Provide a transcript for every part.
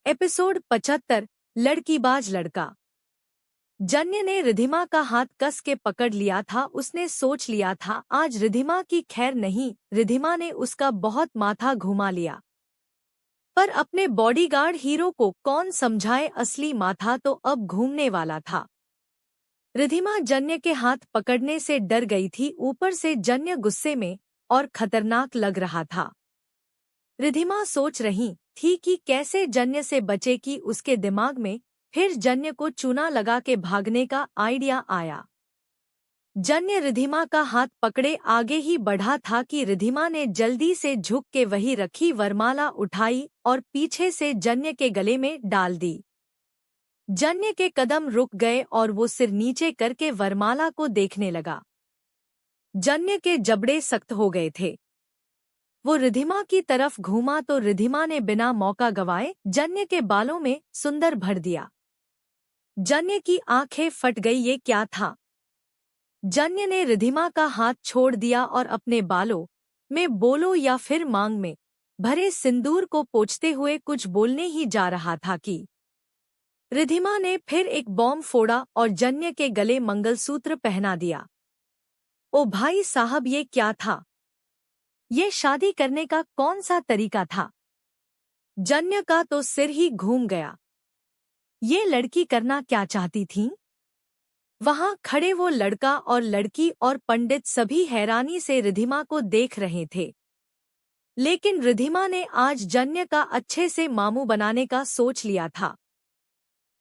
Episode 75। लड़कीबाज लड़का। जन्य ने रिधिमा का हाथ कस के पकड़ लिया था। उसने सोच लिया था आज रिधिमा की खैर नहीं। रिधिमा ने उसका बहुत माथा घुमा लिया, पर अपने बॉडीगार्ड हीरो को कौन समझाए, असली माथा तो अब घूमने वाला था। रिधिमा जन्य के हाथ पकड़ने से डर गई थी, ऊपर से जन्य गुस्से में और खतरनाक लग रहा था। रिधिमा सोच रही थी कि कैसे जन्य से बचे कि उसके दिमाग में फिर जन्य को चूना लगा के भागने का आइडिया आया। जन्य रिधिमा का हाथ पकड़े आगे ही बढ़ा था कि रिधिमा ने जल्दी से झुक के वही रखी वरमाला उठाई और पीछे से जन्य के गले में डाल दी। जन्य के कदम रुक गए और वो सिर नीचे करके वरमाला को देखने लगा। जन्य के जबड़े सख्त हो गए थे। वो रिधिमा की तरफ घूमा तो रिधिमा ने बिना मौका गवाए जन्य के बालों में सुंदर भर दिया। जन्य की आंखें फट गई, ये क्या था? जन्य ने रिधिमा का हाथ छोड़ दिया और अपने बालों में बोलो या फिर मांग में भरे सिंदूर को पोंछते हुए कुछ बोलने ही जा रहा था कि रिधिमा ने फिर एक बॉम्ब फोड़ा और जन्य के गले मंगलसूत्र पहना दिया। ओ भाई साहब, ये क्या था? ये शादी करने का कौन सा तरीका था? जन्य का तो सिर ही घूम गया। ये लड़की करना क्या चाहती थी? वहां खड़े वो लड़का और लड़की और पंडित सभी हैरानी से रिधिमा को देख रहे थे, लेकिन रिधिमा ने आज जन्य का अच्छे से मामू बनाने का सोच लिया था।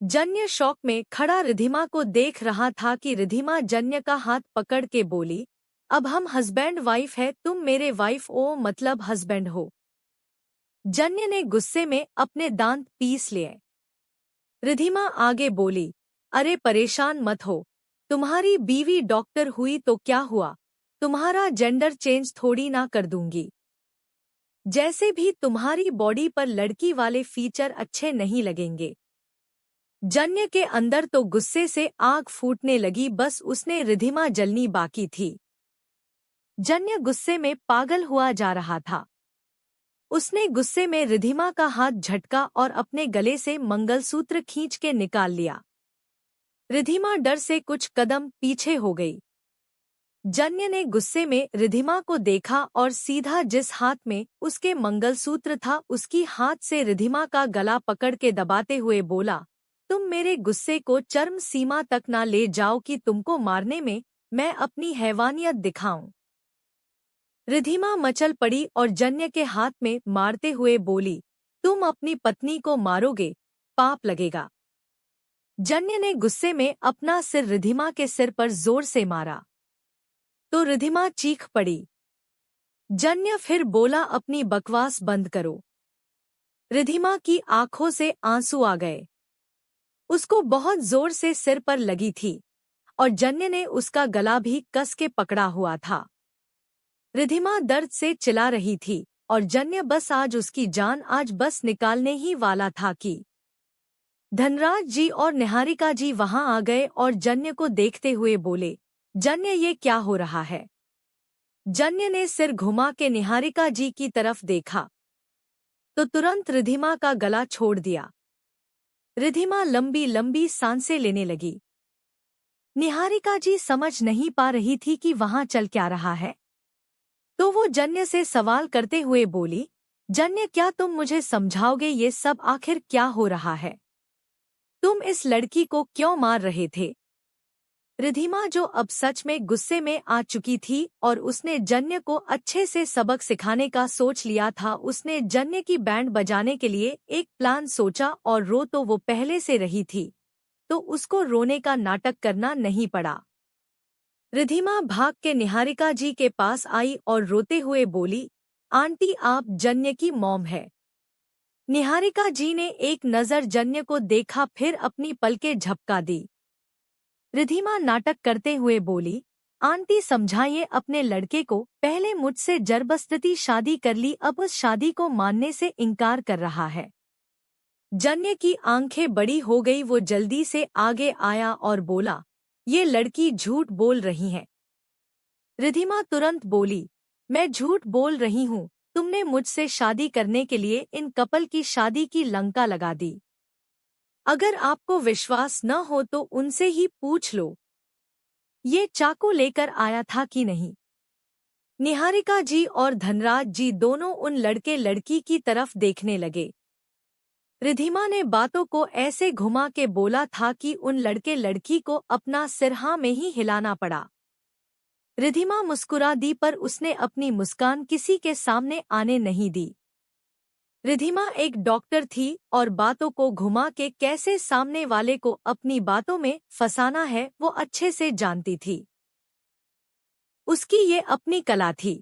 जन्य शौक में खड़ा रिधिमा को देख रहा था कि रिधिमा जन्य का हाथ पकड़ के बोली, अब हम हस्बैंड वाइफ है, तुम मेरे वाइफ ओ मतलब हस्बैंड हो। जन्य ने गुस्से में अपने दांत पीस लिए। रिधिमा आगे बोली, अरे परेशान मत हो, तुम्हारी बीवी डॉक्टर हुई तो क्या हुआ, तुम्हारा जेंडर चेंज थोड़ी ना कर दूंगी। जैसे भी तुम्हारी बॉडी पर लड़की वाले फीचर अच्छे नहीं लगेंगे। जन्य के अंदर तो गुस्से से आग फूटने लगी, बस उसने रिधिमा जलनी बाकी थी। जन्य गुस्से में पागल हुआ जा रहा था। उसने गुस्से में रिधिमा का हाथ झटका और अपने गले से मंगलसूत्र खींच के निकाल लिया। रिधिमा डर से कुछ कदम पीछे हो गई। जन्य ने गुस्से में रिधिमा को देखा और सीधा जिस हाथ में उसके मंगलसूत्र था उसकी हाथ से रिधिमा का गला पकड़ के दबाते हुए बोला, तुम मेरे गुस्से को चरम सीमा तक ना ले जाओ कि तुमको मारने में मैं अपनी हैवानियत दिखाऊं। रिधिमा मचल पड़ी और जन्य के हाथ में मारते हुए बोली, तुम अपनी पत्नी को मारोगे, पाप लगेगा। जन्य ने गुस्से में अपना सिर रिधिमा के सिर पर जोर से मारा तो रिधिमा चीख पड़ी। जन्य फिर बोला, अपनी बकवास बंद करो। रिधिमा की आंखों से आंसू आ गए। उसको बहुत जोर से सिर पर लगी थी और जन्य ने उसका गला भी कस के पकड़ा हुआ था। रिधिमा दर्द से चिल्ला रही थी और जन्य बस आज उसकी जान आज बस निकालने ही वाला था कि धनराज जी और निहारिका जी वहां आ गए और जन्य को देखते हुए बोले, जन्य ये क्या हो रहा है? जन्य ने सिर घुमा के निहारिका जी की तरफ देखा तो तुरंत रिधिमा का गला छोड़ दिया। रिधिमा लंबी लंबी सांसें लेने लगी। निहारिका जी समझ नहीं पा रही थी कि वहां चल क्या रहा है, तो वो जन्य से सवाल करते हुए बोली, जन्य क्या तुम मुझे समझाओगे ये सब आखिर क्या हो रहा है? तुम इस लड़की को क्यों मार रहे थे? रिधिमा जो अब सच में गुस्से में आ चुकी थी और उसने जन्य को अच्छे से सबक सिखाने का सोच लिया था, उसने जन्य की बैंड बजाने के लिए एक प्लान सोचा और रो तो वो पहले से रही थी, तो उसको रोने का नाटक करना नहीं पड़ा। रिधिमा भाग के निहारिका जी के पास आई और रोते हुए बोली, आंटी आप जन्य की मॉम है। निहारिका जी ने एक नज़र जन्य को देखा, फिर अपनी पलकें झपका दी। रिधिमा नाटक करते हुए बोली, आंटी समझाइए अपने लड़के को, पहले मुझसे जबरदस्ती शादी कर ली, अब उस शादी को मानने से इनकार कर रहा है। जन्य की आंखें बड़ी हो गई, वो जल्दी से आगे आया और बोला, ये लड़की झूठ बोल रही है। रिधिमा तुरंत बोली, मैं झूठ बोल रही हूँ? तुमने मुझसे शादी करने के लिए इन कपल की शादी की लंका लगा दी। अगर आपको विश्वास न हो तो उनसे ही पूछ लो, ये चाकू लेकर आया था कि नहीं। निहारिका जी और धनराज जी दोनों उन लड़के लड़की की तरफ देखने लगे। रिधिमा ने बातों को ऐसे घुमा के बोला था कि उन लड़के लड़की को अपना सिर हाँ में ही हिलाना पड़ा। रिधिमा मुस्कुरा दी पर उसने अपनी मुस्कान किसी के सामने आने नहीं दी। रिधिमा एक डॉक्टर थी और बातों को घुमा के कैसे सामने वाले को अपनी बातों में फंसाना है वो अच्छे से जानती थी। उसकी ये अपनी कला थी।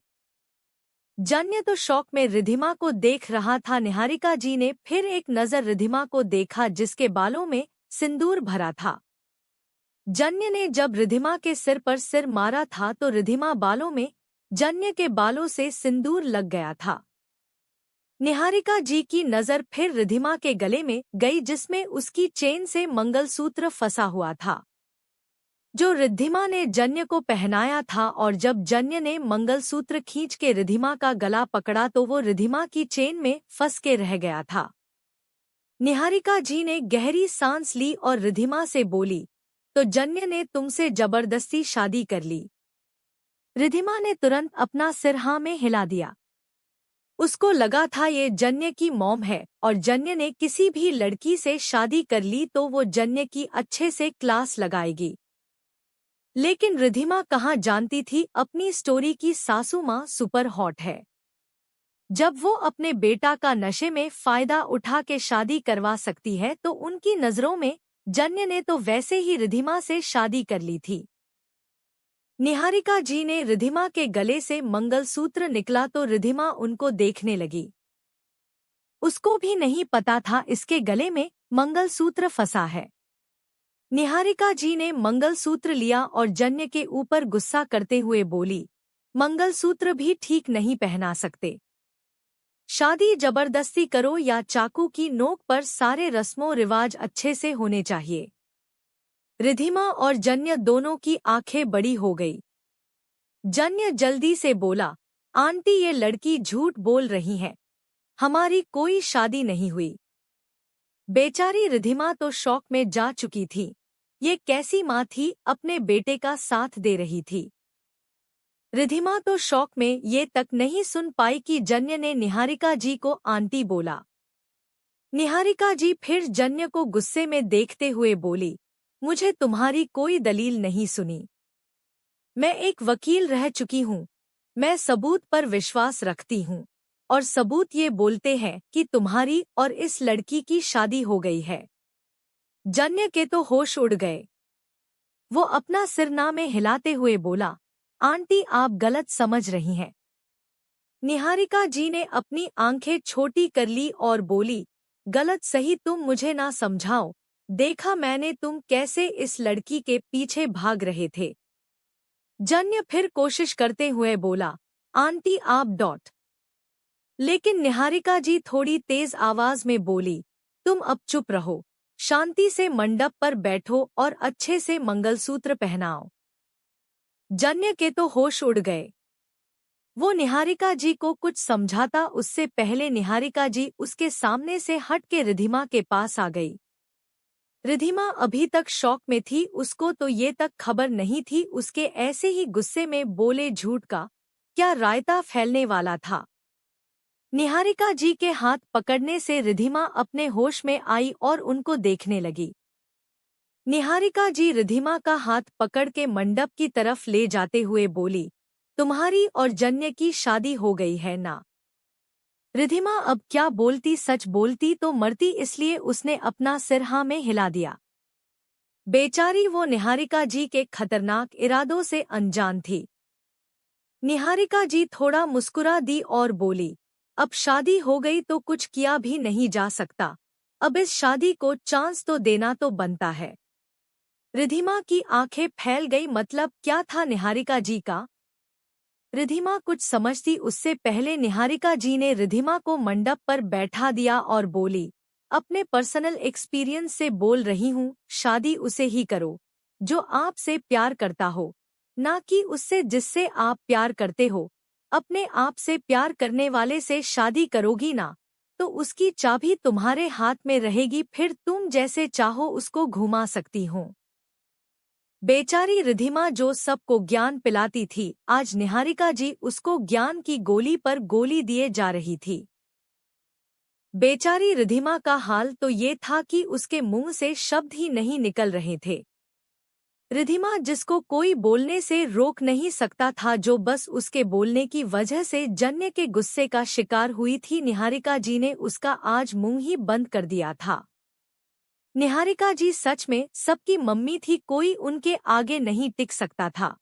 जन्य तो शौक में रिधिमा को देख रहा था। निहारिका जी ने फिर एक नजर रिधिमा को देखा जिसके बालों में सिंदूर भरा था। जन्य ने जब रिधिमा के सिर पर सिर मारा था तो रिधिमा बालों में जन्य के बालों से सिंदूर लग गया था। निहारिका जी की नजर फिर रिधिमा के गले में गई जिसमें उसकी चेन से मंगलसूत्र फंसा हुआ था जो रिधिमा ने जन्य को पहनाया था। और जब जन्य ने मंगलसूत्र खींच के रिधिमा का गला पकड़ा तो वो रिधिमा की चेन में फंस के रह गया था। निहारिका जी ने गहरी सांस ली और रिधिमा से बोली, तो जन्य ने तुमसे जबरदस्ती शादी कर ली। रिधिमा ने तुरंत अपना सिर हाँ में हिला दिया। उसको लगा था ये जन्य की मॉम है और जन्य ने किसी भी लड़की से शादी कर ली तो वो जन्य की अच्छे से क्लास लगाएगी। लेकिन रिधिमा कहाँ जानती थी अपनी स्टोरी की सासू माँ सुपर हॉट है। जब वो अपने बेटा का नशे में फायदा उठा के शादी करवा सकती है तो उनकी नजरों में जन्य ने तो वैसे ही रिधिमा से शादी कर ली थी। निहारिका जी ने रिधिमा के गले से मंगलसूत्र निकला तो रिधिमा उनको देखने लगी। उसको भी नहीं पता था इसके गले में मंगलसूत्र फंसा है। निहारिका जी ने मंगलसूत्र लिया और जन्य के ऊपर गुस्सा करते हुए बोली, मंगलसूत्र भी ठीक नहीं पहना सकते। शादी जबरदस्ती करो या चाकू की नोक पर, सारे रस्मों रिवाज अच्छे से होने चाहिए। रिधिमा और जन्य दोनों की आंखें बड़ी हो गई। जन्य जल्दी से बोला, आंटी ये लड़की झूठ बोल रही है, हमारी कोई शादी नहीं हुई। बेचारी रिधिमा तो शौक में जा चुकी थी। ये कैसी माँ थी, अपने बेटे का साथ दे रही थी। रिधिमा तो शौक में ये तक नहीं सुन पाई कि जन्य ने निहारिका जी को आंटी बोला। निहारिका जी फिर जन्य को गुस्से में देखते हुए बोली, मुझे तुम्हारी कोई दलील नहीं सुनी। मैं एक वकील रह चुकी हूँ, मैं सबूत पर विश्वास रखती हूँ और सबूत ये बोलते हैं कि तुम्हारी और इस लड़की की शादी हो गई है। जन्य के तो होश उड़ गए। वो अपना सिरना में हिलाते हुए बोला, आंटी आप गलत समझ रही हैं। निहारिका जी ने अपनी आंखें छोटी कर ली और बोली, गलत सही तुम मुझे ना समझाओ, देखा मैंने तुम कैसे इस लड़की के पीछे भाग रहे थे। जन्य फिर कोशिश करते हुए बोला, आंटी आप डॉट। लेकिन निहारिका जी थोड़ी तेज आवाज में बोली, तुम अब चुप रहो, शांति से मंडप पर बैठो और अच्छे से मंगलसूत्र पहनाओ। जन्य के तो होश उड़ गए। वो निहारिका जी को कुछ समझाता उससे पहले निहारिका जी उसके सामने से हट के रिधिमा के पास आ गई। रिधिमा अभी तक शौक में थी, उसको तो ये तक खबर नहीं थी उसके ऐसे ही गुस्से में बोले झूठ का क्या रायता फैलने वाला था। निहारिका जी के हाथ पकड़ने से रिधिमा अपने होश में आई और उनको देखने लगी। निहारिका जी रिधिमा का हाथ पकड़ के मंडप की तरफ ले जाते हुए बोली, तुम्हारी और जन्य की शादी हो गई है ना। रिधिमा अब क्या बोलती, सच बोलती तो मरती, इसलिए उसने अपना सिर हाँ में हिला दिया। बेचारी वो निहारिका जी के खतरनाक इरादों से अनजान थी। निहारिका जी थोड़ा मुस्कुरा दी और बोली, अब शादी हो गई तो कुछ किया भी नहीं जा सकता, अब इस शादी को चांस तो देना तो बनता है। रिधिमा की आंखें फैल गई, मतलब क्या था निहारिका जी का। रिधिमा कुछ समझती उससे पहले निहारिका जी ने रिधिमा को मंडप पर बैठा दिया और बोली, अपने पर्सनल एक्सपीरियंस से बोल रही हूँ, शादी उसे ही करो जो आपसे प्यार करता हो, ना कि उससे जिससे आप प्यार करते हो। अपने आप से प्यार करने वाले से शादी करोगी ना, तो उसकी चाबी तुम्हारे हाथ में रहेगी, फिर तुम जैसे चाहो उसको घुमा सकती हो। बेचारी रिधिमा जो सबको ज्ञान पिलाती थी, आज निहारिका जी उसको ज्ञान की गोली पर गोली दिए जा रही थी। बेचारी रिधिमा का हाल तो ये था कि उसके मुंह से शब्द ही नहीं निकल रहे थे। रिधिमा जिसको कोई बोलने से रोक नहीं सकता था, जो बस उसके बोलने की वजह से जन्य के गुस्से का शिकार हुई थी, निहारिका जी ने उसका आज मुंह ही बंद कर दिया था। निहारिका जी सच में सबकी मम्मी थी, कोई उनके आगे नहीं टिक सकता था।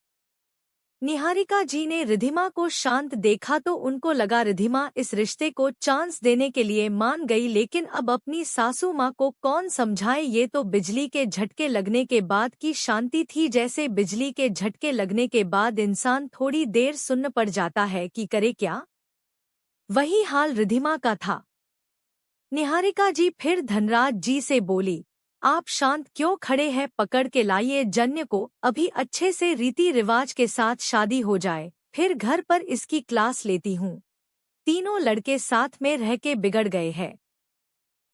निहारिका जी ने रिधिमा को शांत देखा तो उनको लगा रिधिमा इस रिश्ते को चांस देने के लिए मान गई, लेकिन अब अपनी सासू माँ को कौन समझाए। ये तो बिजली के झटके लगने के बाद की शांति थी, जैसे बिजली के झटके लगने के बाद इंसान थोड़ी देर सुन्न पड़ जाता है कि करे क्या। वही हाल रिधिमा का था। निहारिका जी फिर धनराज जी से बोली, आप शांत क्यों खड़े हैं, पकड़ के लाइए जन्य को, अभी अच्छे से रीति रिवाज के साथ शादी हो जाए, फिर घर पर इसकी क्लास लेती हूँ। तीनों लड़के साथ में रह के बिगड़ गए हैं।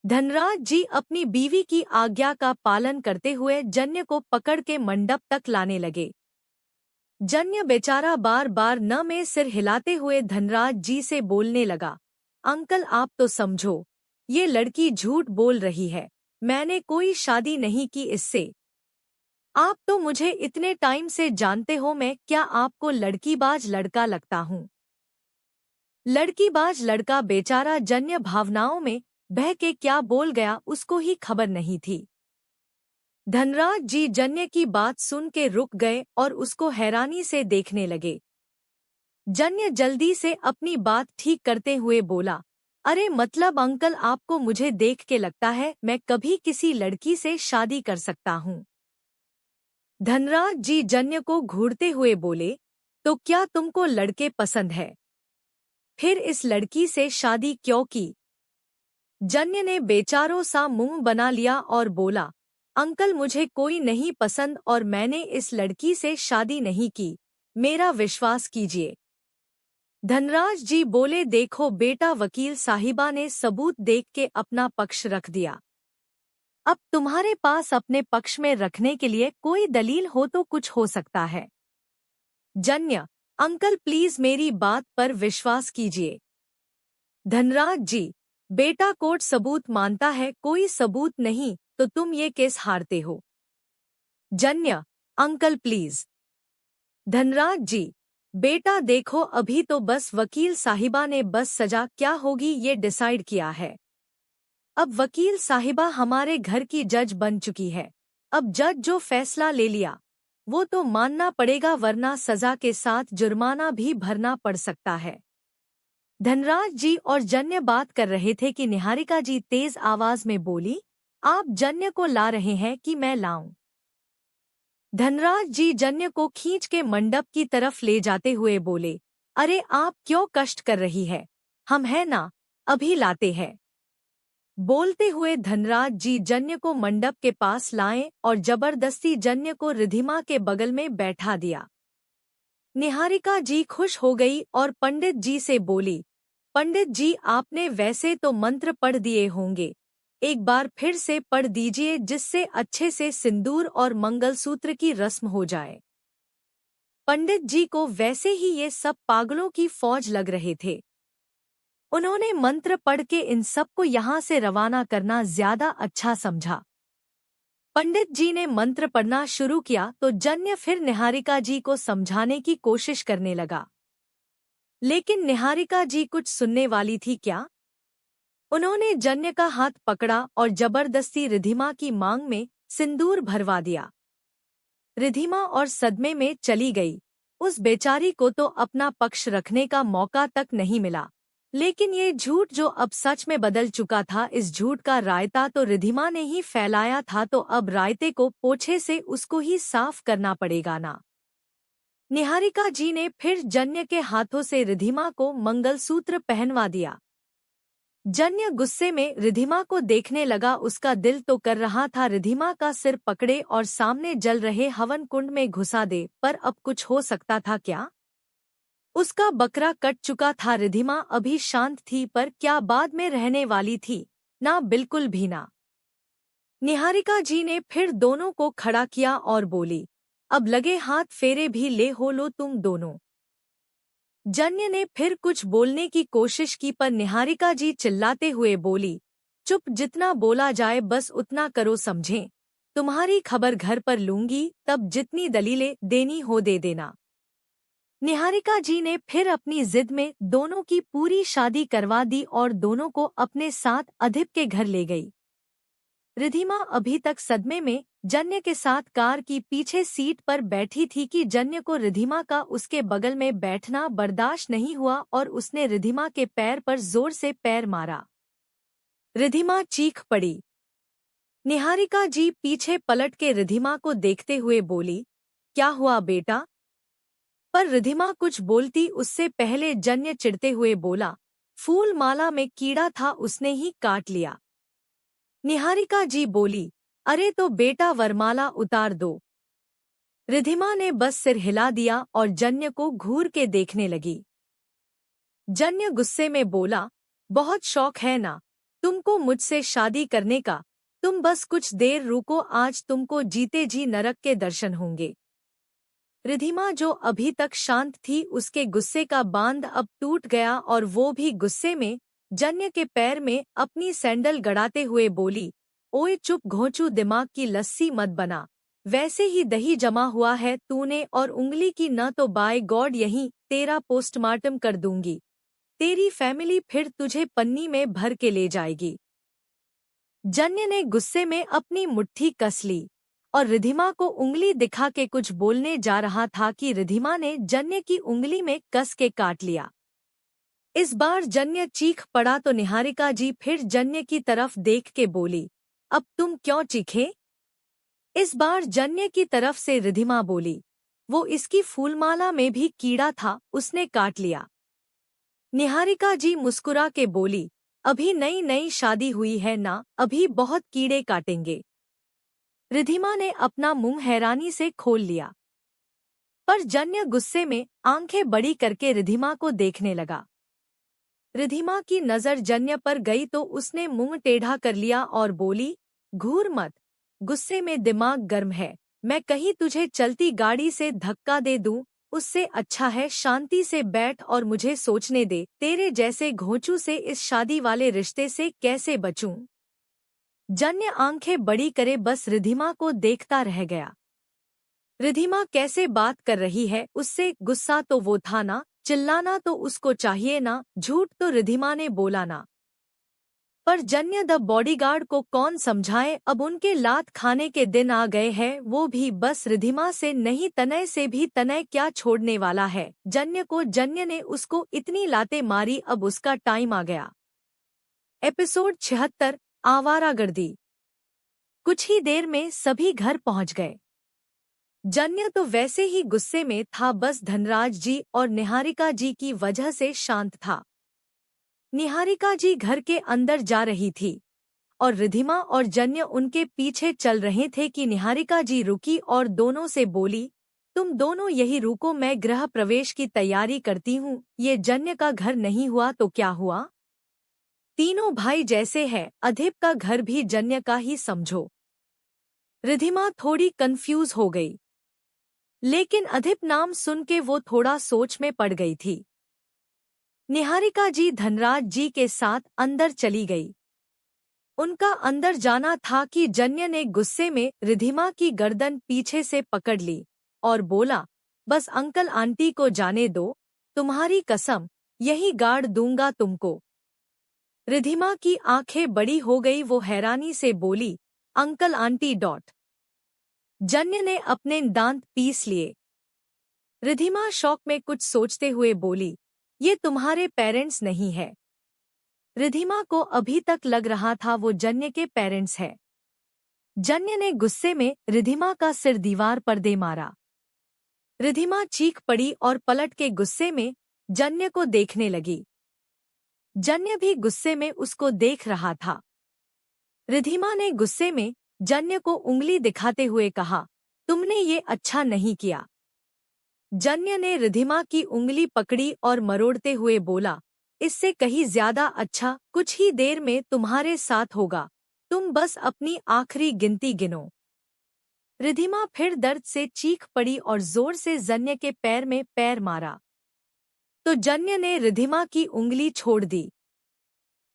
धनराज जी अपनी बीवी की आज्ञा का पालन करते हुए जन्य को पकड़ के मंडप तक लाने लगे। जन्य बेचारा बार बार न में सिर हिलाते हुए धनराज जी से बोलने लगा, अंकल आप तो समझो, ये लड़की झूठ बोल रही है, मैंने कोई शादी नहीं की इससे। आप तो मुझे इतने टाइम से जानते हो, मैं क्या आपको लड़कीबाज लड़का लगता हूँ? लड़कीबाज लड़का? बेचारा जन्य भावनाओं में बह के क्या बोल गया उसको ही खबर नहीं थी। धनराज जी जन्य की बात सुन के रुक गए और उसको हैरानी से देखने लगे। जन्य जल्दी से अपनी बात ठीक करते हुए बोला, अरे मतलब अंकल आपको मुझे देख के लगता है मैं कभी किसी लड़की से शादी कर सकता हूँ? धनराज जी जन्य को घूरते हुए बोले, तो क्या तुमको लड़के पसंद है? फिर इस लड़की से शादी क्यों की? जन्य ने बेचारों सा मुंह बना लिया और बोला, अंकल मुझे कोई नहीं पसंद और मैंने इस लड़की से शादी नहीं की, मेरा विश्वास कीजिए। धनराज जी बोले, देखो बेटा, वकील साहिबा ने सबूत देख के अपना पक्ष रख दिया। अब तुम्हारे पास अपने पक्ष में रखने के लिए कोई दलील हो तो कुछ हो सकता है। जन्य, अंकल प्लीज मेरी बात पर विश्वास कीजिए। धनराज जी, बेटा कोर्ट सबूत मानता है, कोई सबूत नहीं तो तुम ये केस हारते हो। जन्य, अंकल प्लीज। धनराज जी, बेटा देखो अभी तो बस वकील साहिबा ने बस सजा क्या होगी ये डिसाइड किया है। अब वकील साहिबा हमारे घर की जज बन चुकी है, अब जज जो फैसला ले लिया वो तो मानना पड़ेगा, वरना सजा के साथ जुर्माना भी भरना पड़ सकता है। धनराज जी और जन्य बात कर रहे थे कि निहारिका जी तेज आवाज में बोली, आप जन्य को ला रहे हैं कि मैं लाऊं? धनराज जी जन्य को खींच के मंडप की तरफ ले जाते हुए बोले, अरे आप क्यों कष्ट कर रही है, हम हैं ना, अभी लाते हैं। बोलते हुए धनराज जी जन्य को मंडप के पास लाए और जबरदस्ती जन्य को रिधिमा के बगल में बैठा दिया। निहारिका जी खुश हो गई और पंडित जी से बोली, पंडित जी आपने वैसे तो मंत्र पढ़ दिए होंगे, एक बार फिर से पढ़ दीजिए जिससे अच्छे से सिंदूर और मंगलसूत्र की रस्म हो जाए। पंडित जी को वैसे ही ये सब पागलों की फौज लग रहे थे। उन्होंने मंत्र पढ़ के इन सबको यहाँ से रवाना करना ज्यादा अच्छा समझा। पंडित जी ने मंत्र पढ़ना शुरू किया तो जन्य फिर निहारिका जी को समझाने की कोशिश करने लगा, लेकिन निहारिका जी कुछ सुनने वाली थी क्या? उन्होंने जन्य का हाथ पकड़ा और जबरदस्ती रिधिमा की मांग में सिंदूर भरवा दिया। रिधिमा और सदमे में चली गई। उस बेचारी को तो अपना पक्ष रखने का मौका तक नहीं मिला, लेकिन ये झूठ जो अब सच में बदल चुका था, इस झूठ का रायता तो रिधिमा ने ही फैलाया था, तो अब रायते को पोछे से उसको ही साफ करना पड़ेगा ना। निहारिका जी ने फिर जन्य के हाथों से रिधिमा को मंगलसूत्र पहनवा दिया। जन्य गुस्से में रिधिमा को देखने लगा, उसका दिल तो कर रहा था रिधिमा का सिर पकड़े और सामने जल रहे हवन कुंड में घुसा दे, पर अब कुछ हो सकता था क्या? उसका बकरा कट चुका था। रिधिमा अभी शांत थी, पर क्या बाद में रहने वाली थी? ना, बिल्कुल भी ना। निहारिका जी ने फिर दोनों को खड़ा किया और बोली, अब लगे हाथ फेरे भी ले हो लो तुम दोनों। जन्य ने फिर कुछ बोलने की कोशिश की, पर निहारिका जी चिल्लाते हुए बोली, चुप, जितना बोला जाए बस उतना करो, समझें? तुम्हारी खबर घर पर लूंगी, तब जितनी दलीलें देनी हो दे देना। निहारिका जी ने फिर अपनी जिद में दोनों की पूरी शादी करवा दी और दोनों को अपने साथ अधिप के घर ले गई। रिधिमा अभी तक सदमे में जन्य के साथ कार की पीछे सीट पर बैठी थी कि जन्य को रिधिमा का उसके बगल में बैठना बर्दाश्त नहीं हुआ और उसने रिधिमा के पैर पर जोर से पैर मारा। रिधिमा चीख पड़ी। निहारिका जी पीछे पलट के रिधिमा को देखते हुए बोली, क्या हुआ बेटा? पर रिधिमा कुछ बोलती उससे पहले जन्य चिढ़ते हुए बोला, फूल माला में कीड़ा था, उसने ही काट लिया। निहारिका जी बोली, अरे तो बेटा वरमाला उतार दो। रिधिमा ने बस सिर हिला दिया और जन्य को घूर के देखने लगी। जन्य गुस्से में बोला, बहुत शौक है ना तुमको मुझसे शादी करने का? तुम बस कुछ देर रुको, आज तुमको जीते जी नरक के दर्शन होंगे। रिधिमा जो अभी तक शांत थी, उसके गुस्से का बांध अब टूट गया और वो भी गुस्से में जन्य के पैर में अपनी सैंडल गड़ाते हुए बोली, ओए चुप घोंचू, दिमाग की लस्सी मत बना, वैसे ही दही जमा हुआ है तूने, और उंगली की न तो बाय गॉड यहीं तेरा पोस्टमार्टम कर दूंगी, तेरी फैमिली फिर तुझे पन्नी में भर के ले जाएगी। जन्य ने गुस्से में अपनी मुट्ठी कस ली और रिधिमा को उंगली दिखा के कुछ बोलने जा रहा था कि रिधिमा ने जन्य की उंगली में कस के काट लिया। इस बार जन्य चीख पड़ा तो निहारिका जी फिर जन्य की तरफ देख के बोली, अब तुम क्यों चीखे? इस बार जन्य की तरफ से रिधिमा बोली, वो इसकी फूलमाला में भी कीड़ा था, उसने काट लिया। निहारिका जी मुस्कुरा के बोली, अभी नई नई शादी हुई है ना, अभी बहुत कीड़े काटेंगे। रिधिमा ने अपना मुंह हैरानी से खोल लिया, पर जन्य गुस्से में आंखें बड़ी करके रिधिमा को देखने लगा। रिधिमा की नजर जन्य पर गई तो उसने मुंह टेढ़ा कर लिया और बोली, घूर मत, गुस्से में दिमाग गर्म है, मैं कहीं तुझे चलती गाड़ी से धक्का दे दूं, उससे अच्छा है शांति से बैठ और मुझे सोचने दे, तेरे जैसे घोंचू से इस शादी वाले रिश्ते से कैसे बचूं। जन्य आंखें बड़ी करे बस रिधिमा को देखता रह गया। रिधिमा कैसे बात कर रही है उससे, गुस्सा तो वो था ना, चिल्लाना तो उसको चाहिए ना, झूठ तो रिधिमा ने बोला ना। पर जन्य द बॉडीगार्ड को कौन समझाए, अब उनके लात खाने के दिन आ गए हैं, वो भी बस रिधिमा से नहीं तनय से भी तनय क्या छोड़ने वाला है जन्य को। जन्य ने उसको इतनी लातें मारी, अब उसका टाइम आ गया। एपिसोड 76 आवारागर्दी। कुछ ही देर में सभी घर पहुंच गए। जन्य तो वैसे ही गुस्से में था, बस धनराज जी और निहारिका जी की वजह से शांत था। निहारिका जी घर के अंदर जा रही थी और रिधिमा और जन्य उनके पीछे चल रहे थे कि निहारिका जी रुकी और दोनों से बोली, तुम दोनों यही रुको, मैं गृह प्रवेश की तैयारी करती हूँ। ये जन्य का घर नहीं हुआ तो क्या हुआ? तीनों भाई जैसे हैं, अधिप का घर भी जन्य का ही समझो। रिधिमा थोड़ी कंफ्यूज हो गई, लेकिन अधिप नाम सुन के वो थोड़ा सोच में पड़ गई थी। निहारिका जी धनराज जी के साथ अंदर चली गई। उनका अंदर जाना था कि जन्य ने गुस्से में रिधिमा की गर्दन पीछे से पकड़ ली और बोला, बस अंकल आंटी को जाने दो, तुम्हारी कसम, यही गाड़ दूंगा तुमको। रिधिमा की आंखें बड़ी हो गई, वो हैरानी से बोली, अंकल आंटी डॉट। जन्य ने अपने दांत पीस लिए। रिधिमा शौक में कुछ सोचते हुए बोली, ये तुम्हारे पेरेंट्स नहीं है। रिधिमा को अभी तक लग रहा था वो जन्य के पेरेंट्स है। जन्य ने गुस्से में रिधिमा का सिर दीवार पर दे मारा। रिधिमा चीख पड़ी और पलट के गुस्से में जन्य को देखने लगी। जन्य भी गुस्से में उसको देख रहा था। रिधिमा ने गुस्से में जन्य को उंगली दिखाते हुए कहा, तुमने ये अच्छा नहीं किया। जन्य ने रिधिमा की उंगली पकड़ी और मरोड़ते हुए बोला, इससे कहीं ज्यादा अच्छा कुछ ही देर में तुम्हारे साथ होगा, तुम बस अपनी आखिरी गिनती गिनो। रिधिमा फिर दर्द से चीख पड़ी और जोर से जन्य के पैर में पैर मारा, तो जन्य ने रिधिमा की उंगली छोड़ दी।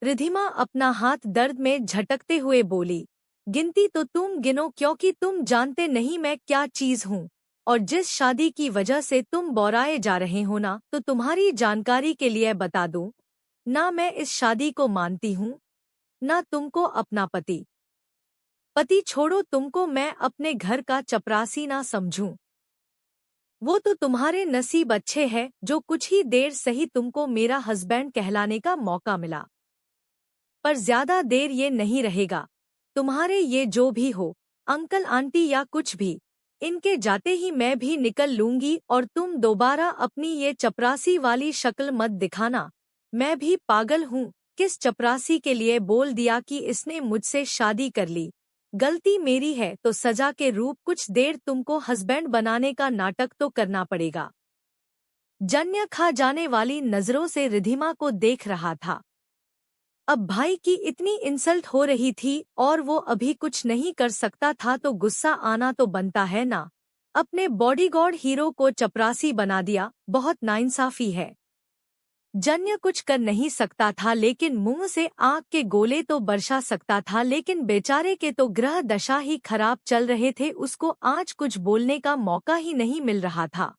रिधिमा अपना हाथ दर्द में झटकते हुए बोली, गिनती तो तुम गिनो, क्योंकि तुम जानते नहीं मैं क्या चीज हूँ, और जिस शादी की वजह से तुम बौराए जा रहे हो ना, तो तुम्हारी जानकारी के लिए बता दूं, ना मैं इस शादी को मानती हूँ, ना तुमको अपना पति पति छोड़ो, तुमको मैं अपने घर का चपरासी ना समझूं। वो तो तुम्हारे नसीब अच्छे हैं जो कुछ ही देर सही तुमको मेरा हस्बैंड कहलाने का मौका मिला, पर ज्यादा देर ये नहीं रहेगा। तुम्हारे ये जो भी हो, अंकल आंटी या कुछ भी, इनके जाते ही मैं भी निकल लूंगी और तुम दोबारा अपनी ये चपरासी वाली शक्ल मत दिखाना। मैं भी पागल हूँ, किस चपरासी के लिए बोल दिया कि इसने मुझसे शादी कर ली। गलती मेरी है तो सजा के रूप कुछ देर तुमको हस्बैंड बनाने का नाटक तो करना पड़ेगा। जन्य खा जाने वाली नजरों से रिधिमा को देख रहा था। अब भाई की इतनी इंसल्ट हो रही थी और वो अभी कुछ नहीं कर सकता था, तो गुस्सा आना तो बनता है ना। अपने बॉडीगार्ड हीरो को चपरासी बना दिया, बहुत नाइंसाफी है। जन्य कुछ कर नहीं सकता था, लेकिन मुंह से आग के गोले तो बरसा सकता था, लेकिन बेचारे के तो ग्रह दशा ही खराब चल रहे थे, उसको आज कुछ बोलने का मौका ही नहीं मिल रहा था।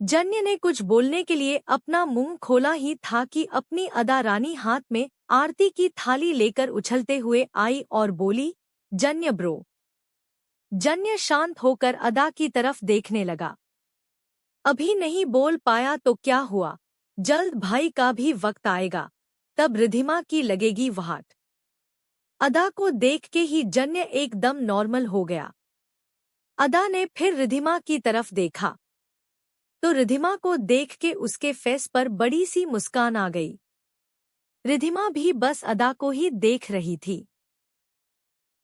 जन्य ने कुछ बोलने के लिए अपना मुंह खोला ही था कि अपनी अदा रानी हाथ में आरती की थाली लेकर उछलते हुए आई और बोली, जन्य ब्रो। जन्य शांत होकर अदा की तरफ देखने लगा। अभी नहीं बोल पाया तो क्या हुआ, जल्द भाई का भी वक्त आएगा, तब रिधिमा की लगेगी वाहट। अदा को देख के ही जन्य एकदम नॉर्मल हो गया। अदा ने फिर रिधिमा की तरफ देखा तो रिधिमा को देख के उसके फेस पर बड़ी सी मुस्कान आ गई। रिधिमा भी बस अदा को ही देख रही थी।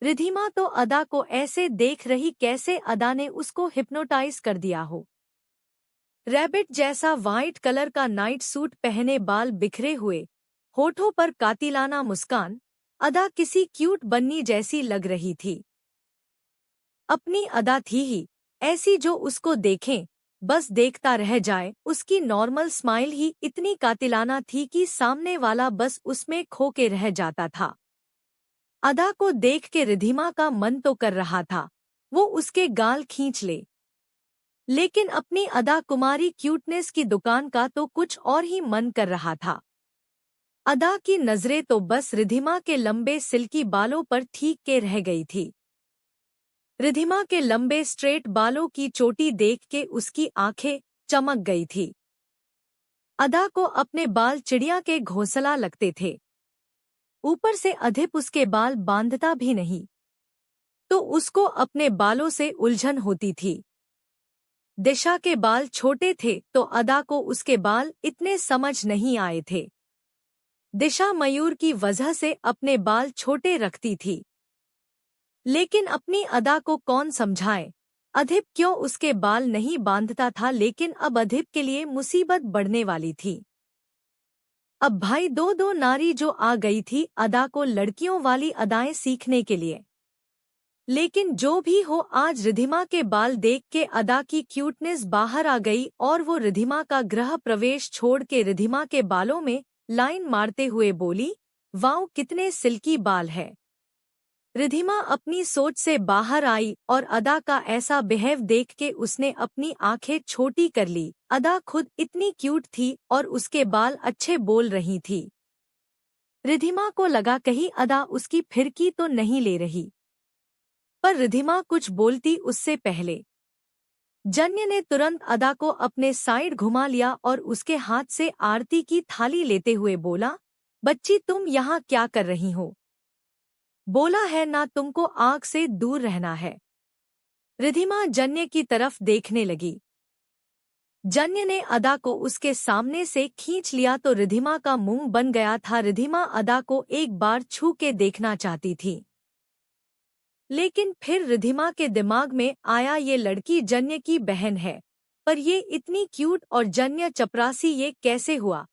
रिधिमा तो अदा को ऐसे देख रही कैसे अदा ने उसको हिप्नोटाइज कर दिया हो। रैबिट जैसा वाइट कलर का नाइट सूट पहने, बाल बिखरे हुए, होठों पर कातिलाना मुस्कान, अदा किसी क्यूट बन्नी जैसी लग रही थी। अपनी अदा थी ही ऐसी जो उसको देखें बस देखता रह जाए। उसकी नॉर्मल स्माइल ही इतनी कातिलाना थी कि सामने वाला बस उसमें खो के रह जाता था। अदा को देख के रिधिमा का मन तो कर रहा था वो उसके गाल खींच ले, लेकिन अपनी अदा कुमारी क्यूटनेस की दुकान का तो कुछ और ही मन कर रहा था। अदा की नजरें तो बस रिधिमा के लंबे सिल्की बालों पर ठीक के रह गई थी। रिधिमा के लंबे स्ट्रेट बालों की चोटी देख के उसकी आंखें चमक गई थी। अदा को अपने बाल चिड़िया के घोंसला लगते थे, ऊपर से अधिप उसके बाल बांधता भी नहीं, तो उसको अपने बालों से उलझन होती थी। दिशा के बाल छोटे थे तो अदा को उसके बाल इतने समझ नहीं आए थे। दिशा मयूर की वजह से अपने बाल छोटे रखती थी, लेकिन अपनी अदा को कौन समझाए। अधिप क्यों उसके बाल नहीं बांधता था, लेकिन अब अधिप के लिए मुसीबत बढ़ने वाली थी। अब भाई दो दो नारी जो आ गई थी अदा को लड़कियों वाली अदाएं सीखने के लिए। लेकिन जो भी हो, आज रिधिमा के बाल देख के अदा की क्यूटनेस बाहर आ गई और वो रिधिमा का गृह प्रवेश छोड़ के रिधिमा के बालों में लाइन मारते हुए बोली, वाओ कितने सिल्की बाल है। रिधिमा अपनी सोच से बाहर आई और अदा का ऐसा बिहेव देख के उसने अपनी आंखें छोटी कर ली। अदा खुद इतनी क्यूट थी और उसके बाल अच्छे बोल रही थी। रिधिमा को लगा कहीं अदा उसकी फिरकी तो नहीं ले रही, पर रिधिमा कुछ बोलती उससे पहले जन्य ने तुरंत अदा को अपने साइड घुमा लिया और उसके हाथ से आरती की थाली लेते हुए बोला, बच्ची तुम यहाँ क्या कर रही हो? बोला है ना तुमको आग से दूर रहना है। रिधिमा जन्य की तरफ देखने लगी। जन्य ने अदा को उसके सामने से खींच लिया तो रिधिमा का मुंह बन गया था। रिधिमा अदा को एक बार छू के देखना चाहती थी, लेकिन फिर रिधिमा के दिमाग में आया ये लड़की जन्य की बहन है, पर ये इतनी क्यूट और जन्य चपरासी ये कैसे हुआ?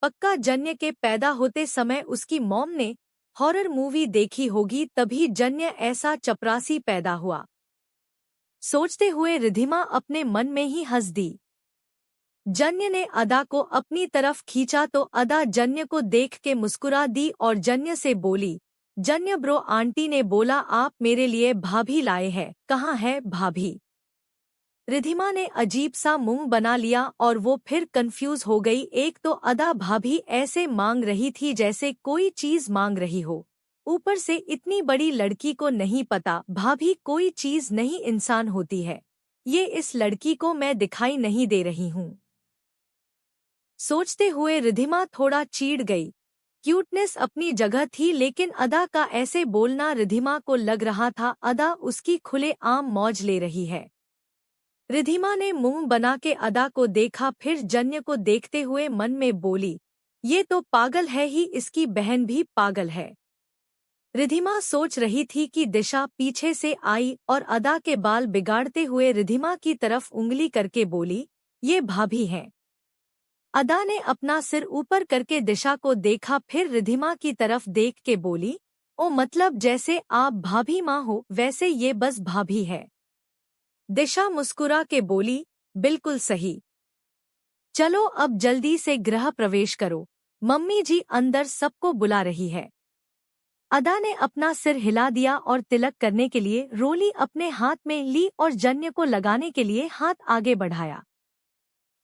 पक्का जन्य के पैदा होते समय उसकी मॉम ने हॉरर मूवी देखी होगी, तभी जन्य ऐसा चपरासी पैदा हुआ। सोचते हुए रिधिमा अपने मन में ही हंस दी। जन्य ने अदा को अपनी तरफ खींचा तो अदा जन्य को देख के मुस्कुरा दी और जन्य से बोली, जन्य ब्रो, आंटी ने बोला आप मेरे लिए भाभी लाए हैं, कहाँ है भाभी? रिधिमा ने अजीब सा मुंह बना लिया और वो फिर कंफ्यूज हो गई। एक तो अदा भाभी ऐसे मांग रही थी जैसे कोई चीज मांग रही हो, ऊपर से इतनी बड़ी लड़की को नहीं पता भाभी कोई चीज नहीं इंसान होती है। ये इस लड़की को मैं दिखाई नहीं दे रही हूँ, सोचते हुए रिधिमा थोड़ा चिढ़ गई। क्यूटनेस अपनी जगह थी, लेकिन अदा का ऐसे बोलना रिधिमा को लग रहा था अदा उसकी खुले आम मौज ले रही है। रिधिमा ने मुंह बना के अदा को देखा, फिर जन्य को देखते हुए मन में बोली, ये तो पागल है ही, इसकी बहन भी पागल है। रिधिमा सोच रही थी कि दिशा पीछे से आई और अदा के बाल बिगाड़ते हुए रिधिमा की तरफ उंगली करके बोली, ये भाभी हैं। अदा ने अपना सिर ऊपर करके दिशा को देखा, फिर रिधिमा की तरफ देख के बोली, ओ मतलब जैसे आप भाभी माँ हो वैसे ये बस भाभी है। दिशा मुस्कुरा के बोली, बिल्कुल सही। चलो अब जल्दी से गृह प्रवेश करो, मम्मी जी अंदर सबको बुला रही है। अदा ने अपना सिर हिला दिया और तिलक करने के लिए रोली अपने हाथ में ली और जन्य को लगाने के लिए हाथ आगे बढ़ाया।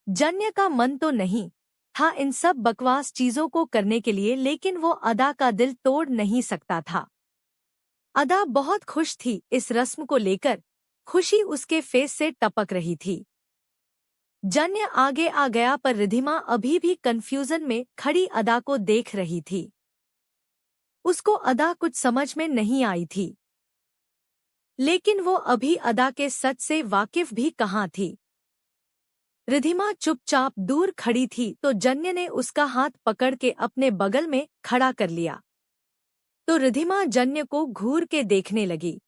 जन्य का मन तो नहीं था इन सब बकवास चीजों को करने के लिए, लेकिन वो अदा का दिल तोड़ नहीं सकता था। अदा बहुत खुश थी इस रस्म को लेकर, खुशी उसके फेस से टपक रही थी। जन्य आगे आ गया पर रिधिमा अभी भी कंफ्यूजन में खड़ी अदा को देख रही थी। उसको अदा कुछ समझ में नहीं आई थी, लेकिन वो अभी अदा के सच से वाकिफ भी कहाँ थी। रिधिमा चुपचाप दूर खड़ी थी तो जन्य ने उसका हाथ पकड़ के अपने बगल में खड़ा कर लिया, तो रिधिमा जन्य को घूर के देखने लगी।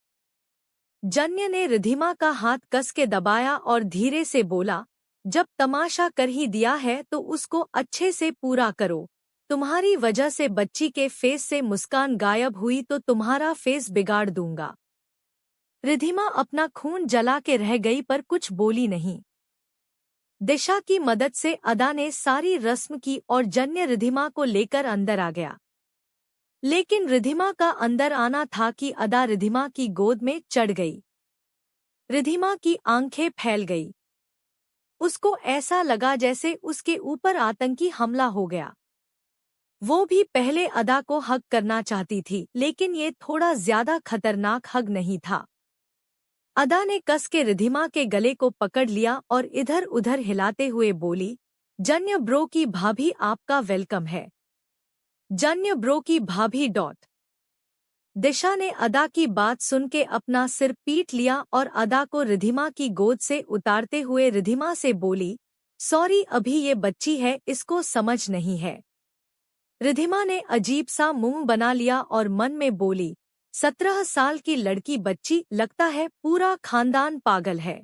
जन्य ने रिधिमा का हाथ कस के दबाया और धीरे से बोला, जब तमाशा कर ही दिया है तो उसको अच्छे से पूरा करो। तुम्हारी वजह से बच्ची के फेस से मुस्कान गायब हुई तो तुम्हारा फेस बिगाड़ दूंगा। रिधिमा अपना खून जला के रह गई पर कुछ बोली नहीं। दिशा की मदद से अदा ने सारी रस्म की और जन्य रिधिमा को लेकर अंदर आ गया। लेकिन रिधिमा का अंदर आना था कि अदा रिधिमा की गोद में चढ़ गई। रिधिमा की आंखें फैल गई। उसको ऐसा लगा जैसे उसके ऊपर आतंकी हमला हो गया। वो भी पहले अदा को हग करना चाहती थी, लेकिन ये थोड़ा ज्यादा खतरनाक हग नहीं था। अदा ने कस के रिधिमा के गले को पकड़ लिया और इधर उधर हिलाते हुए बोली, जन्य ब्रो की भाभी आपका वेलकम है। जन्य ब्रो की भाभी डॉट। दिशा ने अदा की बात सुन के अपना सिर पीट लिया और अदा को रिधिमा की गोद से उतारते हुए रिधिमा से बोली, सॉरी अभी ये बच्ची है, इसको समझ नहीं है। रिधिमा ने अजीब सा मुंह बना लिया और मन में बोली, 17 साल की लड़की बच्ची, लगता है पूरा खानदान पागल है।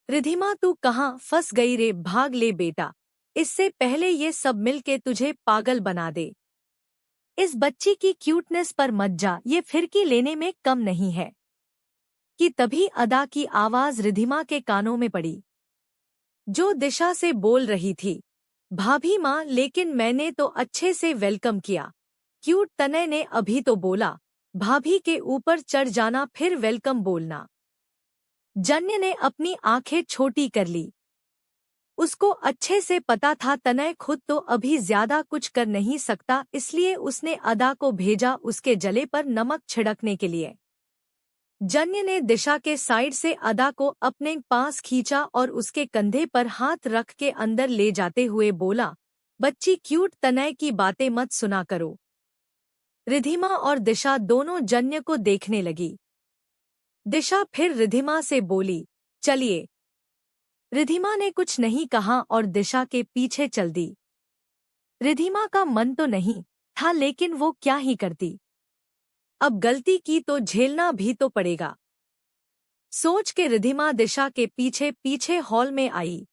रिधिमा तू कहाँ फंस गई रे, भाग ले बेटा, इससे पहले ये सब मिल के तुझे पागल बना दे। इस बच्ची की क्यूटनेस पर मत जा, ये फिरकी लेने में कम नहीं है। कि तभी अदा की आवाज रिधिमा के कानों में पड़ी, जो दिशा से बोल रही थी, भाभी माँ लेकिन मैंने तो अच्छे से वेलकम किया। क्यूट तनय ने अभी तो बोला भाभी के ऊपर चढ़ जाना फिर वेलकम बोलना। जन्य ने अपनी आंखें छोटी कर ली। उसको अच्छे से पता था तनय खुद तो अभी ज्यादा कुछ कर नहीं सकता, इसलिए उसने अदा को भेजा उसके जले पर नमक छिड़कने के लिए। जन्य ने दिशा के साइड से अदा को अपने पास खींचा और उसके कंधे पर हाथ रख के अंदर ले जाते हुए बोला, बच्ची क्यूट तनय की बातें मत सुना करो। रिधिमा और दिशा दोनों जन्य को देखने लगी। दिशा फिर रिधिमा से बोली, चलिए। रिधिमा ने कुछ नहीं कहा और दिशा के पीछे चल दी। रिधिमा का मन तो नहीं था, लेकिन वो क्या ही करती। अब गलती की तो झेलना भी तो पड़ेगा। सोच के रिधिमा दिशा के पीछे पीछे हॉल में आई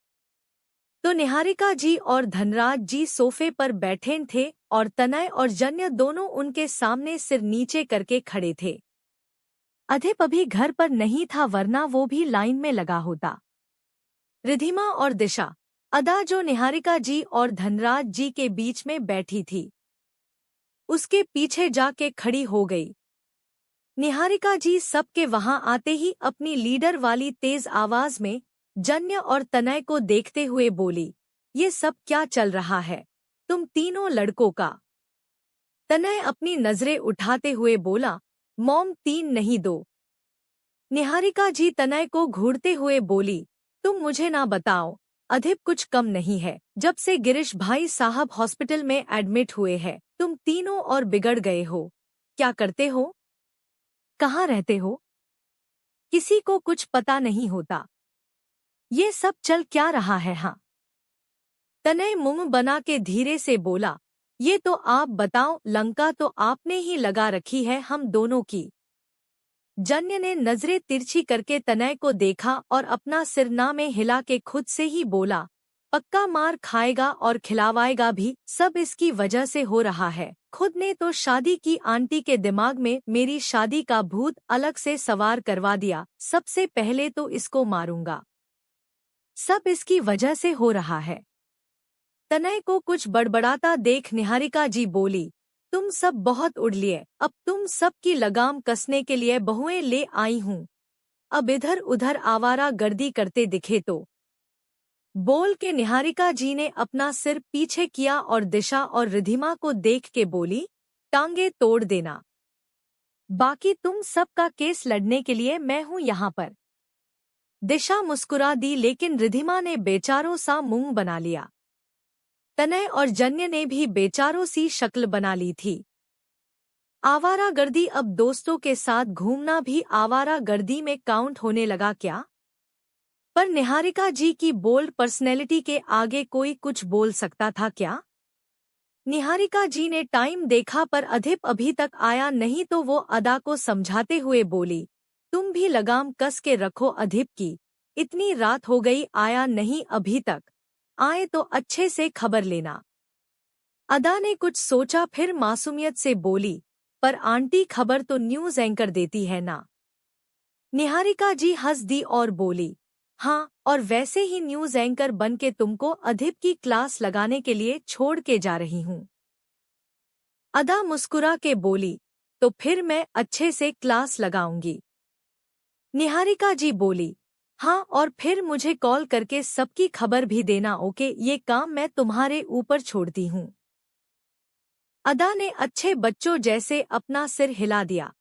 तो निहारिका जी और धनराज जी सोफे पर बैठे थे और तनय और जन्य दोनों उनके सामने सिर नीचे करके खड़े थे। अधिप अभी घर पर नहीं था वरना वो भी लाइन में लगा होता। रिधिमा और दिशा अदा जो निहारिका जी और धनराज जी के बीच में बैठी थी उसके पीछे जाके खड़ी हो गई। निहारिका जी सबके वहां आते ही अपनी लीडर वाली तेज आवाज में जन्य और तनय को देखते हुए बोली, ये सब क्या चल रहा है तुम तीनों लड़कों का? तनय अपनी नजरें उठाते हुए बोला, मॉम 3 नहीं 2। निहारिका जी तनय को घूरते हुए बोली, तुम मुझे ना बताओ, अधिप कुछ कम नहीं है। जब से गिरीश भाई साहब हॉस्पिटल में एडमिट हुए हैं तुम तीनों और बिगड़ गए हो। क्या करते हो, कहाँ रहते हो, किसी को कुछ पता नहीं होता। ये सब चल क्या रहा है? हाँ। तनय मुंह बना के धीरे से बोला, ये तो आप बताओ, लंका तो आपने ही लगा रखी है हम दोनों की। जन्य ने नजरें तिरछी करके तनय को देखा और अपना सिर ना में हिला के खुद से ही बोला, पक्का मार खाएगा और खिलावाएगा भी, सब इसकी वजह से हो रहा है। खुद ने तो शादी की आंटी के दिमाग में मेरी शादी का भूत अलग से सवार करवा दिया। सबसे पहले तो इसको मारूंगा, सब इसकी वजह से हो रहा है। तनय को कुछ बड़बड़ाता देख निहारिका जी बोली, तुम सब बहुत उड़ लिए, अब तुम सब की लगाम कसने के लिए बहुएं ले आई हूँ। अब इधर उधर आवारा गर्दी करते दिखे तो। बोल के निहारिका जी ने अपना सिर पीछे किया और दिशा और रिधिमा को देख के बोली, टांगे तोड़ देना, बाकी तुम सब का केस लड़ने के लिए मैं हूँ यहाँ पर। दिशा मुस्कुरा दी लेकिन रिधिमा ने बेचारों सा मुंह बना लिया। तनय और जन्य ने भी बेचारों सी शक्ल बना ली थी। आवारागर्दी अब दोस्तों के साथ घूमना भी आवारागर्दी में काउंट होने लगा क्या? पर निहारिका जी की बोल्ड पर्सनैलिटी के आगे कोई कुछ बोल सकता था क्या? निहारिका जी ने टाइम देखा पर अधिप अभी तक आया नहीं तो वो अदा को समझाते हुए बोली, तुम भी लगाम कस के रखो अधिप की, इतनी रात हो गई आया नहीं अभी तक, आए तो अच्छे से खबर लेना। अदा ने कुछ सोचा फिर मासूमियत से बोली, पर आंटी खबर तो न्यूज़ एंकर देती है ना। निहारिका जी हंस दी और बोली, हाँ, और वैसे ही न्यूज़ एंकर बन के तुमको अधिप की क्लास लगाने के लिए छोड़ के जा रही हूँ। अदा मुस्कुरा के बोली, तो फिर मैं अच्छे से क्लास लगाऊंगी। निहारिका जी बोली, हाँ, और फिर मुझे कॉल करके सबकी खबर भी देना, ओके? ये काम मैं तुम्हारे ऊपर छोड़ती हूँ। अदा ने अच्छे बच्चों जैसे अपना सिर हिला दिया।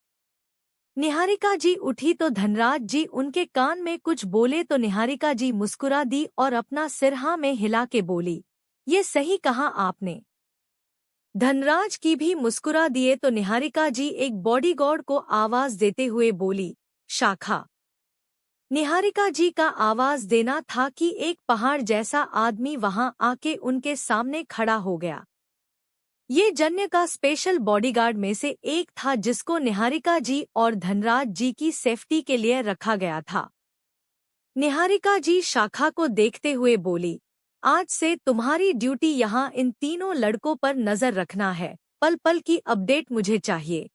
निहारिका जी उठी तो धनराज जी उनके कान में कुछ बोले तो निहारिका जी मुस्कुरा दी और अपना सिर हाँ में हिला के बोली, ये सही कहा आपने। धनराज की भी मुस्कुरा दिए तो निहारिका जी एक बॉडीगार्ड को आवाज देते हुए बोली, शाखा। निहारिका जी का आवाज देना था कि एक पहाड़ जैसा आदमी वहां आके उनके सामने खड़ा हो गया। ये जन्य का स्पेशल बॉडीगार्ड में से एक था जिसको निहारिका जी और धनराज जी की सेफ्टी के लिए रखा गया था। निहारिका जी शाखा को देखते हुए बोली, आज से तुम्हारी ड्यूटी यहाँ इन तीनों लड़कों पर नजर रखना है, पल पल की अपडेट मुझे चाहिए।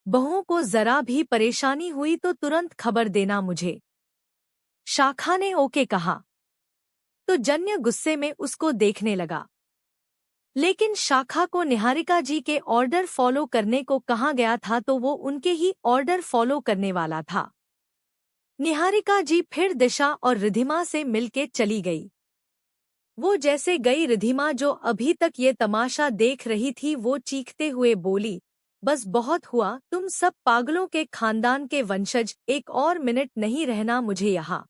बहुओं को जरा भी परेशानी हुई तो तुरंत खबर देना मुझे। शाखा ने ओके कहा तो जन्य गुस्से में उसको देखने लगा, लेकिन शाखा को निहारिका जी के ऑर्डर फॉलो करने को कहा गया था तो वो उनके ही ऑर्डर फॉलो करने वाला था। निहारिका जी फिर दिशा और रिधिमा से मिलके चली गई। वो जैसे गई रिधिमा जो अभी तक ये तमाशा देख रही थी वो चीखते हुए बोली, बस बहुत हुआ, तुम सब पागलों के खानदान के वंशज, एक और मिनट नहीं रहना मुझे यहाँ।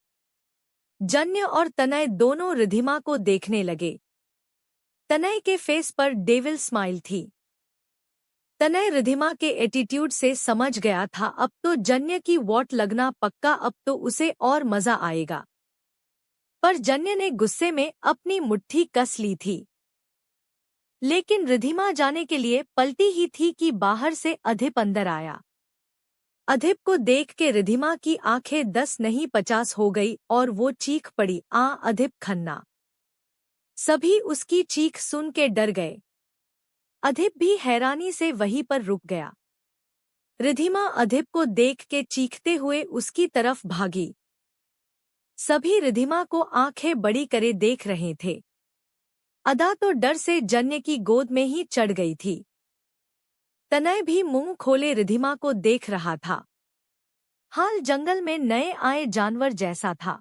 जन्य और तनय दोनों रिधिमा को देखने लगे। तनय के फेस पर डेविल स्माइल थी। तनय रिधिमा के एटीट्यूड से समझ गया था अब तो जन्य की वोट लगना पक्का, अब तो उसे और मजा आएगा। पर जन्य ने गुस्से में अपनी मुट्ठी कस ली थी। लेकिन रिधिमा जाने के लिए पलटी ही थी कि बाहर से अधिप अंदर आया। अधिप को देख के रिधिमा की आंखें 10 नहीं 50 हो गई और वो चीख पड़ी, आ अधिप खन्ना। सभी उसकी चीख सुन के डर गए। अधिप भी हैरानी से वहीं पर रुक गया। रिधिमा अधिप को देख के चीखते हुए उसकी तरफ भागी। सभी रिधिमा को आंखें बड़ी करे देख रहे थे। अदा तो डर से जन्य की गोद में ही चढ़ गई थी। तनय भी मुंह खोले रिधिमा को देख रहा था। हाल जंगल में नए आए जानवर जैसा था,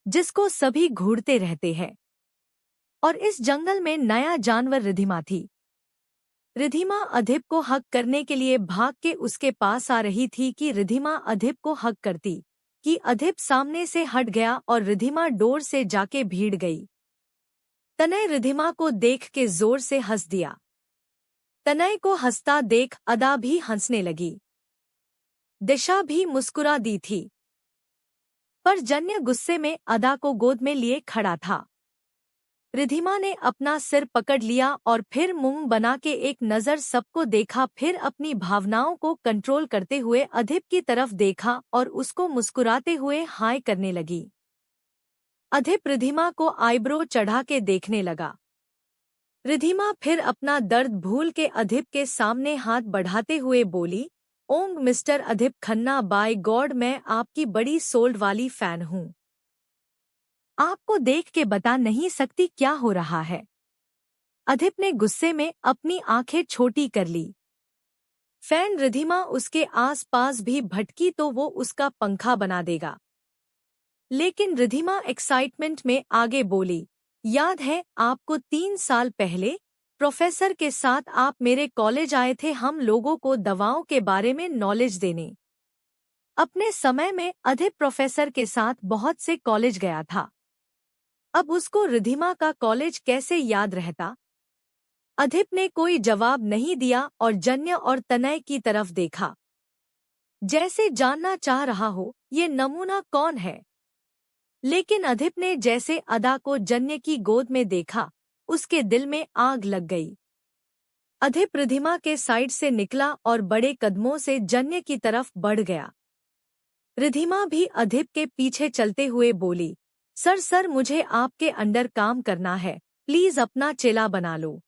जिसको सभी घूरते रहते हैं, और इस जंगल में नया जानवर रिधिमा थी। रिधिमा अधिप को हक करने के लिए भाग के उसके पास आ रही थी कि रिधिमा अधिप को हक करती कि अधिप सामने से हट गया और रिधिमा डोर से जाके भीड़ गई। तनय रिधिमा को देख के जोर से हंस दिया। तनय को हंसता देख अदा भी हंसने लगी। दिशा भी मुस्कुरा दी थी, पर जन्य गुस्से में अदा को गोद में लिए खड़ा था। रिधिमा ने अपना सिर पकड़ लिया और फिर मुंह बना के एक नज़र सबको देखा, फिर अपनी भावनाओं को कंट्रोल करते हुए अधिप की तरफ देखा और उसको मुस्कुराते हुए हाय करने लगी। अधिप रिधिमा को आईब्रो चढ़ा के देखने लगा। रिधिमा फिर अपना दर्द भूल के अधिप के सामने हाथ बढ़ाते हुए बोली, ओंग मिस्टर अधिप खन्ना, बाय गॉड मैं आपकी बड़ी सोल्ड वाली फैन हूँ। आपको देख के बता नहीं सकती क्या हो रहा है। अधिप ने गुस्से में अपनी आंखें छोटी कर ली। फैन रिधिमा उसके आसपास भी भटकी तो वो उसका पंखा बना देगा। लेकिन रिधिमा एक्साइटमेंट में आगे बोली, याद है आपको 3 साल पहले प्रोफेसर के साथ आप मेरे कॉलेज आए थे हम लोगों को दवाओं के बारे में नॉलेज देने। अपने समय में अधिप प्रोफेसर के साथ बहुत से कॉलेज गया था। अब उसको रिधिमा का कॉलेज कैसे याद रहता? अधिप ने कोई जवाब नहीं दिया और जन्य और तनय की तरफ देखा, जैसे जानना चाह रहा हो ये नमूना कौन है। लेकिन अधिप ने जैसे अदा को जन्य की गोद में देखा, उसके दिल में आग लग गई। अधिप रिधिमा के साइड से निकला और बड़े कदमों से जन्य की तरफ बढ़ गया। रिधिमा भी अधिप के पीछे चलते हुए बोली, सर मुझे आपके अंडर काम करना है, प्लीज अपना चेला बना लो।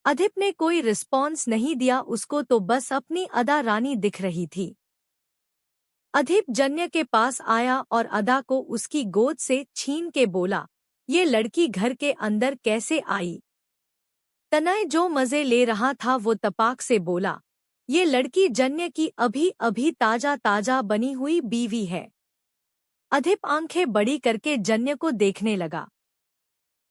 अधिप ने कोई रिस्पॉन्स नहीं दिया, उसको तो बस अपनी अदा रानी दिख रही थी। अधिप जन्य के पास आया और अदा को उसकी गोद से छीन के बोला, ये लड़की घर के अंदर कैसे आई? तनय जो मजे ले रहा था वो तपाक से बोला, ये लड़की जन्य की अभी अभी ताजा ताजा बनी हुई बीवी है। अधिप आंखें बड़ी करके जन्य को देखने लगा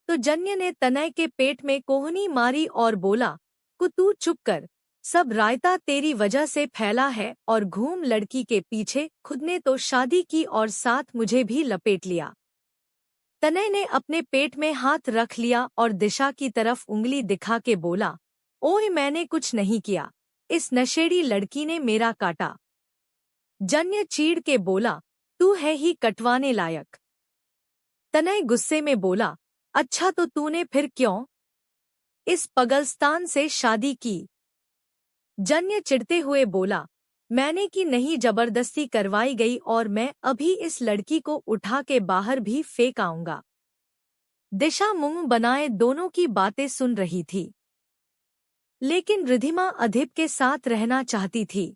तो जन्य ने तनय के पेट में कोहनी मारी और बोला, तू चुप कर, सब रायता तेरी वजह से फैला है और घूम लड़की के पीछे, खुद ने तो शादी की और साथ मुझे भी लपेट लिया। तनय ने अपने पेट में हाथ रख लिया और दिशा की तरफ उंगली दिखा के बोला, ओए मैंने कुछ नहीं किया, इस नशेड़ी लड़की ने मेरा काटा। जन्य चीड़ के बोला, तू है ही कटवाने लायक। तनय गुस्से में बोला, अच्छा तो तूने फिर क्यों इस पगलस्तान से शादी की? जन्य चिढ़ते हुए बोला, मैंने की नहीं, जबरदस्ती करवाई गई और मैं अभी इस लड़की को उठा के बाहर भी फेंक आऊंगा। दिशा मुंह बनाए दोनों की बातें सुन रही थी, लेकिन रिधिमा अधिप के साथ रहना चाहती थी,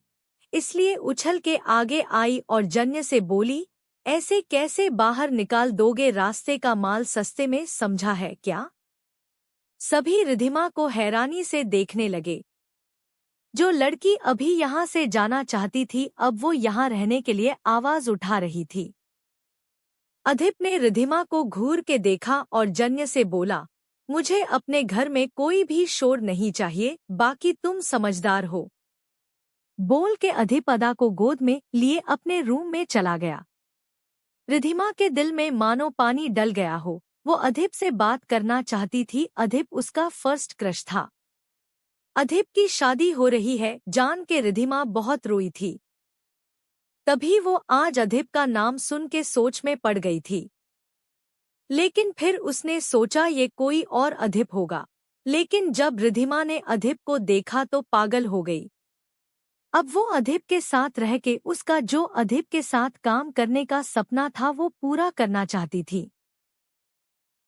इसलिए उछल के आगे आई और जन्य से बोली, ऐसे कैसे बाहर निकाल दोगे? रास्ते का माल सस्ते में समझा है क्या? सभी रिधिमा को हैरानी से देखने लगे। जो लड़की अभी यहाँ से जाना चाहती थी अब वो यहाँ रहने के लिए आवाज उठा रही थी। अधिप ने रिधिमा को घूर के देखा और जन्य से बोला, मुझे अपने घर में कोई भी शोर नहीं चाहिए, बाकी तुम समझदार हो। बोल के अधिप अदा को गोद में लिए अपने रूम में चला गया। रिधिमा के दिल में मानो पानी डल गया हो, वो अधिप से बात करना चाहती थी। अधिप उसका फर्स्ट क्रश था। अधिप की शादी हो रही है जान के रिधिमा बहुत रोई थी। तभी वो आज अधिप का नाम सुन के सोच में पड़ गई थी, लेकिन फिर उसने सोचा ये कोई और अधिप होगा। लेकिन जब रिधिमा ने अधिप को देखा तो पागल हो गई। अब वो अदीप के साथ रह के उसका जो अदीप के साथ काम करने का सपना था वो पूरा करना चाहती थी।